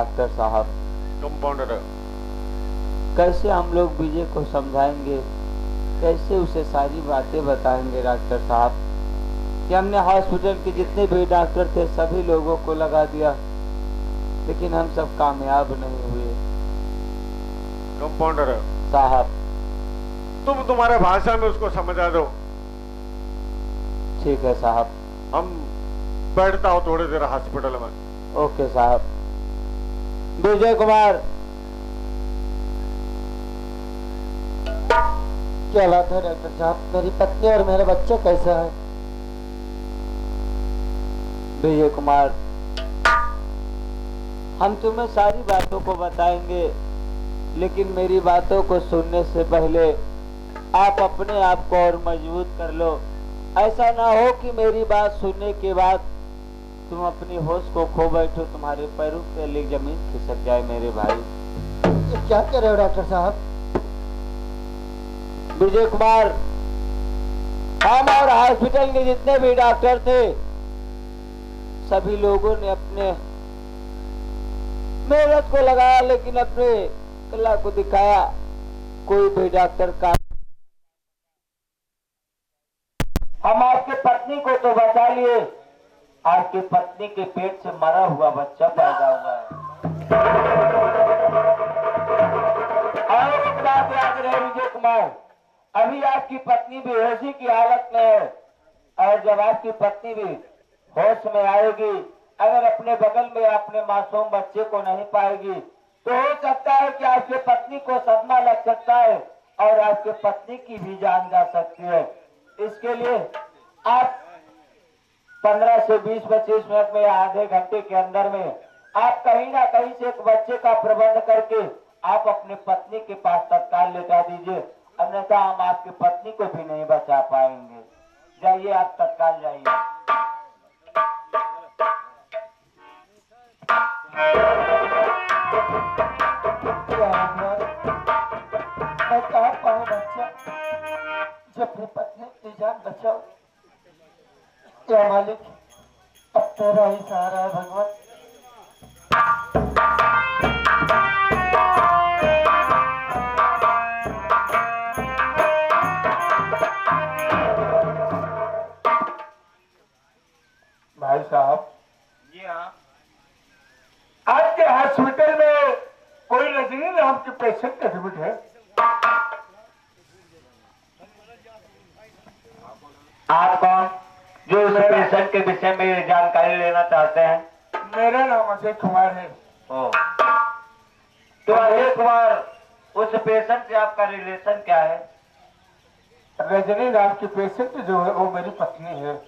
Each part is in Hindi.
डॉक्टर साहब। कंपाउंडर। कैसे हम लोग विजय को समझाएंगे, कैसे उसे सारी बातें बताएंगे डॉक्टर साहब कि हमने हॉस्पिटल के जितने भी डॉक्टर थे सभी लोगों को लगा दिया, लेकिन हम सब कामयाब नहीं हुए। कंपाउंडर साहब तुम तुम्हारे भाषा में उसको समझा दो। ठीक है साहब। हम बैठता हूँ थोड़ी देर हॉस्पिटल में। ओके साहब। विजय कुमार, क्या बात है डॉक्टर साहब, मेरी पत्नी और मेरे बच्चे कैसे हैं? विजय कुमार, हम तुम्हें सारी बातों को बताएंगे, लेकिन मेरी बातों को सुनने से पहले आप अपने आप को और मजबूत कर लो। ऐसा ना हो कि मेरी बात सुनने के बाद तुम अपनी होश को खो बैठो, तुम्हारे पैरों के लिए जमीन खिसक जाए। मेरे भाई ये क्या कह रहे हो डॉक्टर साहब? विजय कुमार, हम और हॉस्पिटल के जितने भी डॉक्टर थे सभी लोगों ने अपने मेहनत को लगाया, लेकिन अपने कला को दिखाया। कोई भी डॉक्टर का हम आपके पत्नी को तो बचा लिए, आपकी पत्नी के पेट से मरा हुआ बच्चा पैदा हुआ है। और एक बात याद रहे विजय कुमार, अभी आपकी पत्नी बेहोशी की हालत में है, और जब आपकी पत्नी भी होश में आएगी, अगर अपने बगल में अपने मासूम बच्चे को नहीं पाएगी तो हो सकता है कि आपके पत्नी को सदमा लग सकता है और आपके पत्नी की भी जान जा सकती है। इसके लिए आप 15 से 20-25 मिनट में या आधे घंटे के अंदर में आप कहीं ना कहीं से एक बच्चे का प्रबंध करके आप अपने पत्नी के पास तत्काल लेटा दीजिए, अन्यथा हम आपकी पत्नी को भी नहीं बचा पाएंगे। जाइए, आप तत्काल जाइए। मैं कहा पाऊँ बच्चा जब अपनी पत्नी की जान बचाओ। क्या मालिक, अब तेरा ही सहारा है भगवान। भाई साहब। जी हाँ। आपके हॉस्पिटल में कोई रजनी नाम के पेशेंट एडमिट है? आप कौन जो उस पेशेंट के विषय में जानकारी लेना चाहते हैं? मेरा नाम अजय कुमार है। ओ, तो अजय कुमार, उस पेशेंट से आपका रिलेशन क्या है? रजनी नाम की पेशेंट जो है वो मेरी पत्नी है।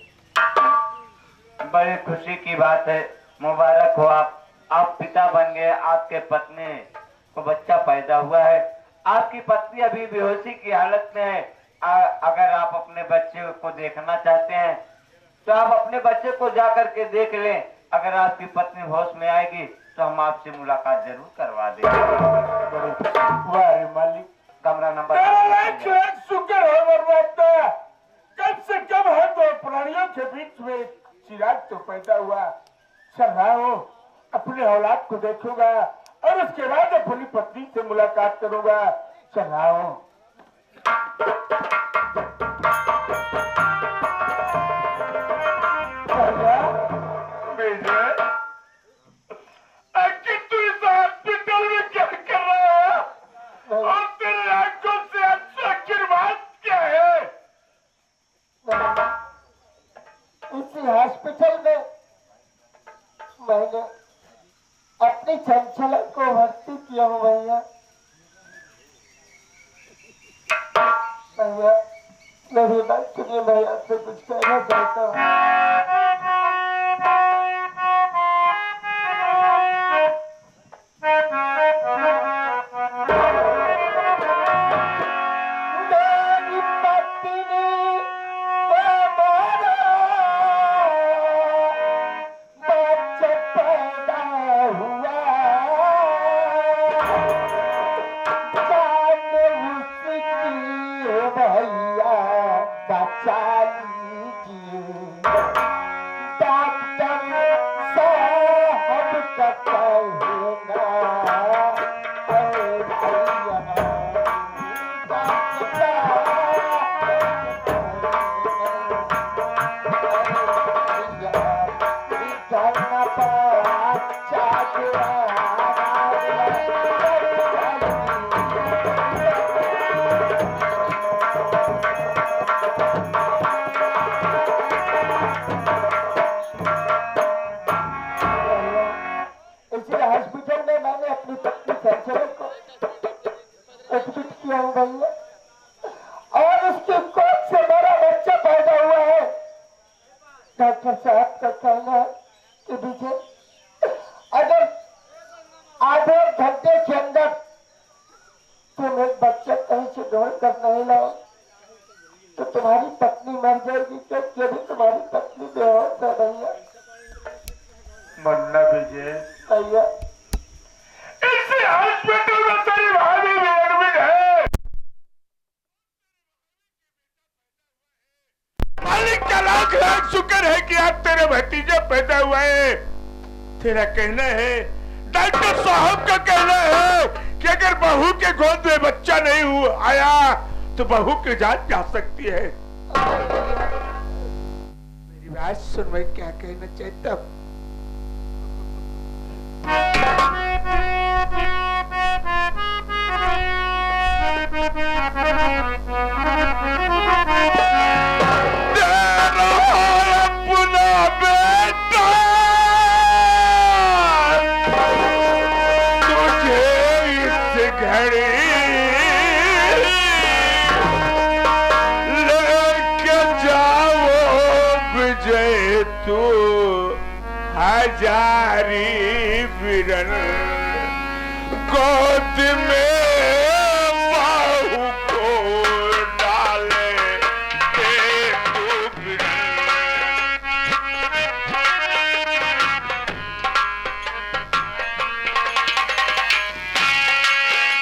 बड़ी खुशी की बात है, मुबारक हो। आप पिता बन गए, आपके पत्नी को बच्चा पैदा हुआ है। आपकी पत्नी अभी बेहोशी की हालत में है। अगर आप अपने बच्चे को देखना चाहते हैं तो आप अपने बच्चे को जाकर के देख लें। अगर आपकी पत्नी होश में आएगी तो हम आपसे मुलाकात जरूर करवा देंगे। वाह मालिक, कमरा नंबर शुक्र है भगवान, कम से कम है तो प्राणियों के बीच में चिराग तो पैदा हुआ। शर्माओ, अपने औलाद को देखूंगा और उसके बाद अपनी पत्नी से मुलाकात करूंगा। शर्माओ। तू इस हॉस्पिटल में क्या कर रहा है और तेरे आंखों से आशीर्वाद क्या है? इसी हॉस्पिटल में मैंने अपनी चंचला को भर्ती किया हूँ भैया। भैया मेरी बात सुनिए, मैं आपसे कुछ कहना चाहता हूँ। मेरी पत्नी हमारा बच्चा पैदा हुआ, जान उसकी भैया बचा लीजिए। आधे घंटे के अंदर तुम एक बच्चा कहीं से ढूंढ कर नहीं लाओ तो तुम्हारी पत्नी मर जाएगी, क्योंकि अभी तुम्हारी पत्नी बेहोश है भैया। मुन्ना विजय, भैया इसी हॉस्पिटल में तेरी भाभी भी एडमिट है। मालिक का लाख लाख शुक्र है कि आज तेरे भतीजा पैदा हुआ है। तेरा कहना है, डॉक्टर साहब का कहना है कि अगर बहू के गोद में बच्चा नहीं हुआ आया तो बहू की जान जा सकती है। मेरी बात सुन, मैं क्या कहना चाहता हूँ। अपना बेटा तुझे इस घड़ी लेके जाओ विजय तू हजारी बिरन गोद में बाहु को डाले दे तू बिरन।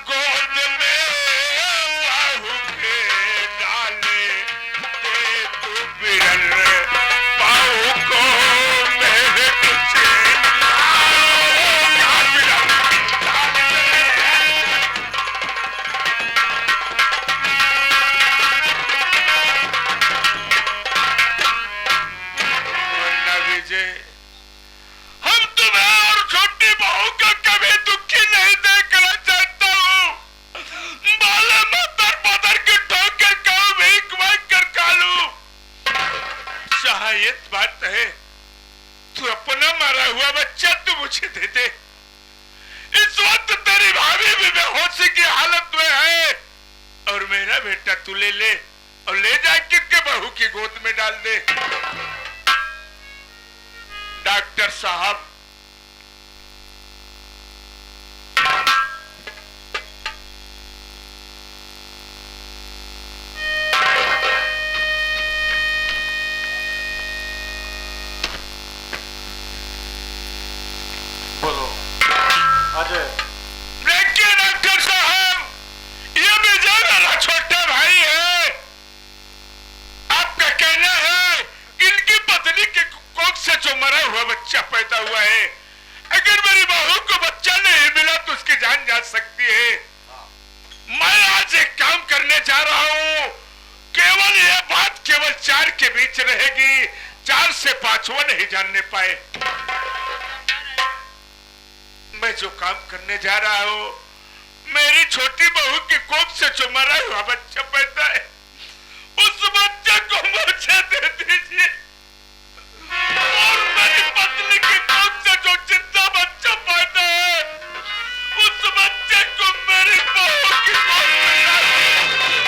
गोद में बाहु के डाले दे तू बिरन, बाहु को मेरे कुछ हम तुम्हें और छोटी बहू का कभी दुखी नहीं देखना चाहता हूँ। बाले मदर मदर की ठोकर खाऊं, भीख मांग कर खा लूं। शायद बात है तू अपना मारा हुआ बच्चा तू मुझे दे दे। इस वक्त तेरी भाभी भी बेहोशी की हालत में है और मेरा बेटा तू ले ले और ले जाके के बहू की गोद में डाल दे। डॉक्टर साहब, बोलो अजय। देखिए डॉक्टर साहब, ये विजय मेरा छोटा भाई है। आपका कहना है कि इनकी पत्नी के कोख से जो मरा हुआ बच्चा पैदा हुआ है, अगर मेरी बहू को बच्चा नहीं मिला तो उसकी जान जा सकती है। मैं आज एक काम करने जा रहा हूँ, केवल यह बात केवल 4 के बीच रहेगी, 4 से 5 वो नहीं जानने पाए। मैं जो काम करने जा रहा हूँ, मेरी छोटी बहू की कोख से जो मरा हुआ बच्चा पैदा है, उस बच्चे को मुझे दे दीजिए और मेरी पत्नी की कोख से जो जिंदा बच्चा पैदा है, उस बच्चे को मेरी बहू की कोख में डाल दीजिए।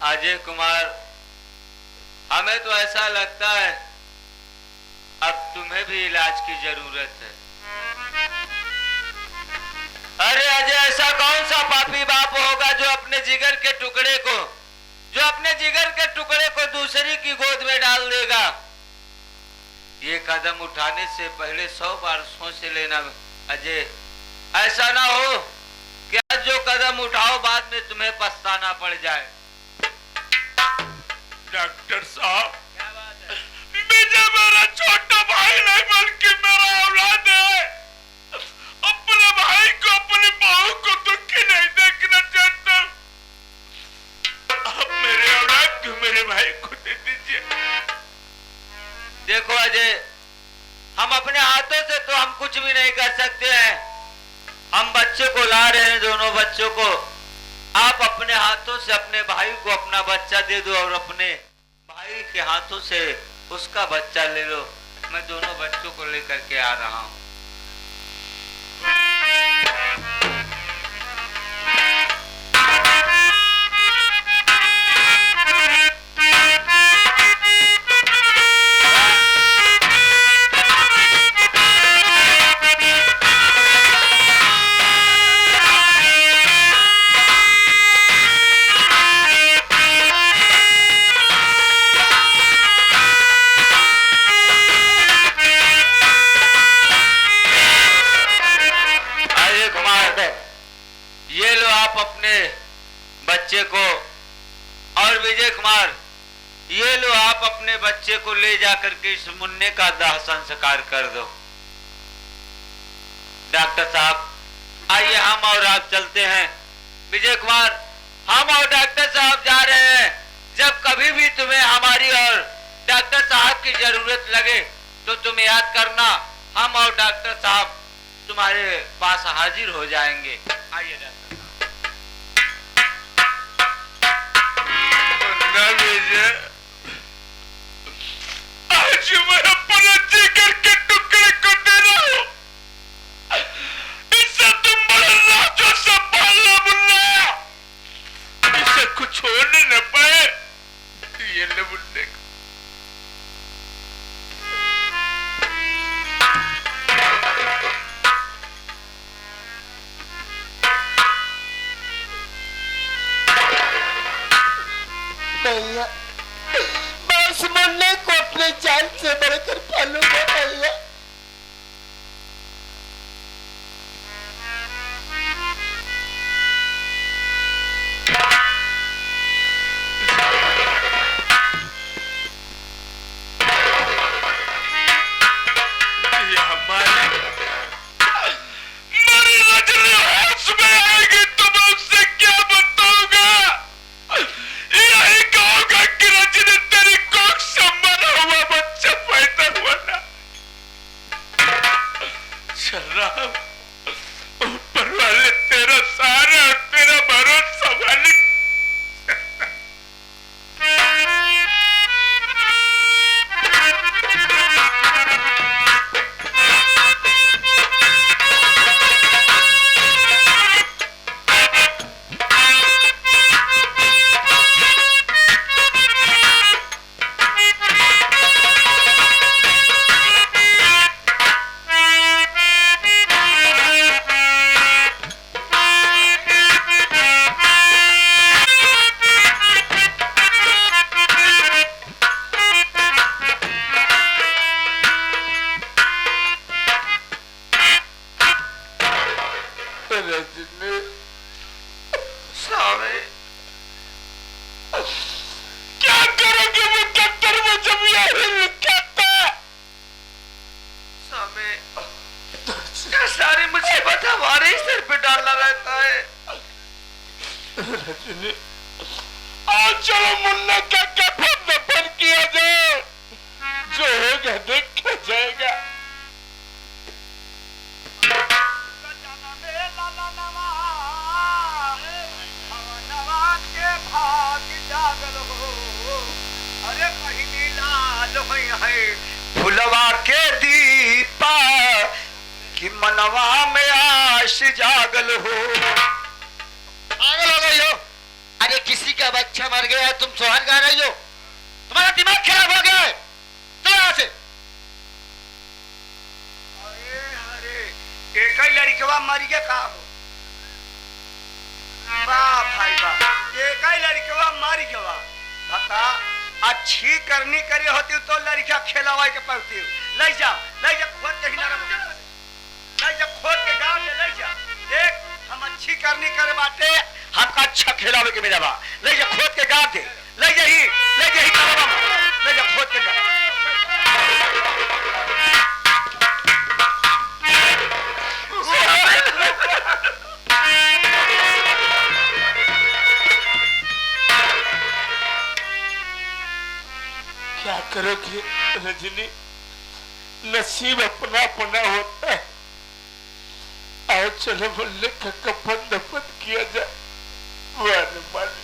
अजय कुमार, हमें तो ऐसा लगता है अब तुम्हें भी इलाज की जरूरत है। अरे अजय, ऐसा कौन सा पापी बाप होगा जो अपने जिगर के टुकड़े को दूसरी की गोद में डाल देगा। ये कदम उठाने से पहले 100 बार सोच लेना अजय। ऐसा ना हो कि आज जो कदम उठाओ बाद में तुम्हें पछताना पड़ जाए। डॉक्टर साहब, विजय मेरा छोटा भाई नहीं बल्कि मेरा औलाद है। अपने भाई को, अपनी बहू को दुखी नहीं देखना चाहता। आप मेरे औलाद को मेरे भाई को दे दीजिए। देखो अजय, हम अपने हाथों से तो हम कुछ भी नहीं कर सकते हैं। हम बच्चे को ला रहे हैं, दोनों बच्चों को। आप अपने हाथों से अपने भाई को अपना बच्चा दे दो और अपने भाई के हाथों से उसका बच्चा ले लो। मैं दोनों बच्चों को लेकर के आ रहा हूँ। ये लो, आप अपने बच्चे को ले जा करके इस मुन्ने का दाह संस्कार कर दो। डॉक्टर साहब, आइए हम और आप चलते हैं। विजय कुमार, हम और डॉक्टर साहब जा रहे हैं। जब कभी भी तुम्हें हमारी और डॉक्टर साहब की जरूरत लगे तो तुम याद करना, हम और डॉक्टर साहब तुम्हारे पास हाजिर हो जाएंगे। आइए डॉक्टर साहब। आज मैं अपना जिगर के टुकड़े को दे रहा हूं, इसे तुम बड़ा लाजो से पालना बुल्ला, इसे कुछ होने न पाए। ये ले बुल्ले भैया, मैं उस मुन्ने को अपने जान से बढ़कर पालूंगा भैया। क्या करोगे मुकद्दर में जब यही लिखा था? क्या सारी मुसीबत हमारे ही सिर पे डालना रहता है। रजनी, आज चलो मुन्ना का कफन दफन किया जाए, जो होगा देखा जाएगा। अरे कहीं लाल है फुलवा के दीपा कि मनवा में आश जागल हो। पागल हो गई हो? अरे किसी का बच्चा मर गया है, तुम सोहर गा रही हो? तुम्हारा दिमाग खराब हो गया है। चलो यहाँ से। अरे एक ही लड़कवा मर गया का हो? वाह भाई वाह, एक ही लड़कवा मर गया। बता, अच्छी करनी करी होती तो लड़का खेलवा के पड़ती। ले जा खोद के हिला, ले जा खोद के गांव में ले जा। देख, हम अच्छी करनी करे बाटे, हमका अच्छा खिलावे के मेरा बा। ले जा खोद के गांव दे, ले जा करवा, ले जा खोद के गांव। क्या करोगे रजनी, नसीब अपना अपना होता है। आओ चलो मुन्ने का कफन दफन किया जाए। वाले वाले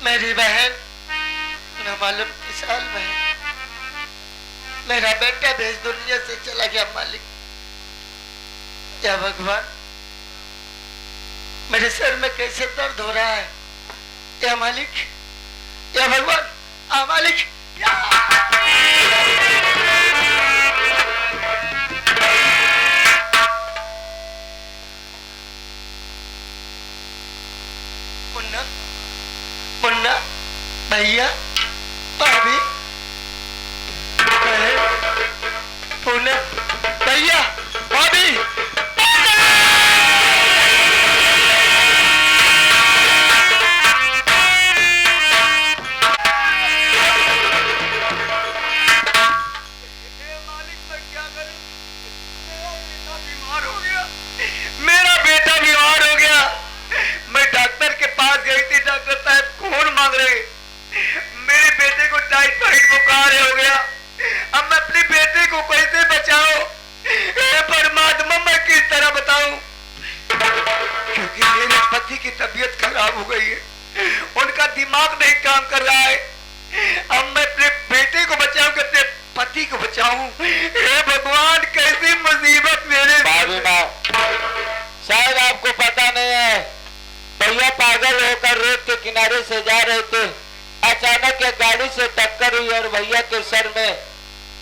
मेरी बहन न मालूम किस साल में मेरा बेटा देश दुनिया से चला गया मालिक। या भगवान, मेरे सर में कैसे दर्द हो रहा है। या मालिक, या भगवान, आ मालिक। मुन्ना, मुन्ना, भैया, भाभी, पूनम, भैया, भाभी। मेरा बेटा बीमार हो गया। मैं डॉक्टर के पास गई थी, डॉक्टर साहब खून मांग रहे। मेरे बेटे को टाइफाइड बुखार हो गया। अब मैं अपने बेटे को कैसे बचाऊं? हे परमात्मा, मैं किस तरह बताऊं? क्योंकि मेरे पति की तबीयत खराब हो गई है, उनका दिमाग नहीं काम कर रहा है। अब मैं अपने बेटे को बचाऊं कि अपने पति को बचाऊं? हे भगवान, कैसी मुसीबत मेरे। भाभी माँ, शायद आपको पता नहीं है, भैया पागल होकर रोड के किनारे से जा रहे थे। अचानक एक गाड़ी से टक्कर हुई और भैया के सर में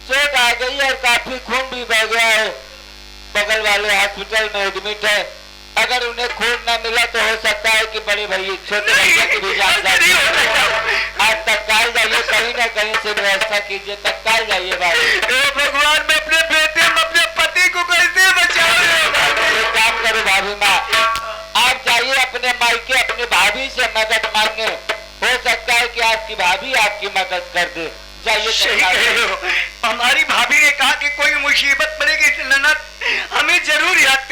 चोट आ गई और काफी खून भी बह गया है। बगल वाले हॉस्पिटल में एडमिट है। अगर उन्हें खून न मिला तो हो सकता है कि बड़े भैया, छोटे भैया की भी जान जा सकती। आज तत्काल जाइए, कहीं ना कहीं से व्यवस्था कीजिए, तत्काल जाइए भाई। भगवान, मैं अपने बेटे में अपने पति को कैसे बचाऊं? एक काम करो भाभी माँ, आप जाइए अपने मायके अपने भाभी से मदद मांगने। हो सकता है कि आपकी भाभी आपकी मदद कर दे। जाइए। सही कह रहे हो। हमारी भाभी ने कहा कि कोई मुसीबत पड़ेगी तो ननद हमें जरूर याद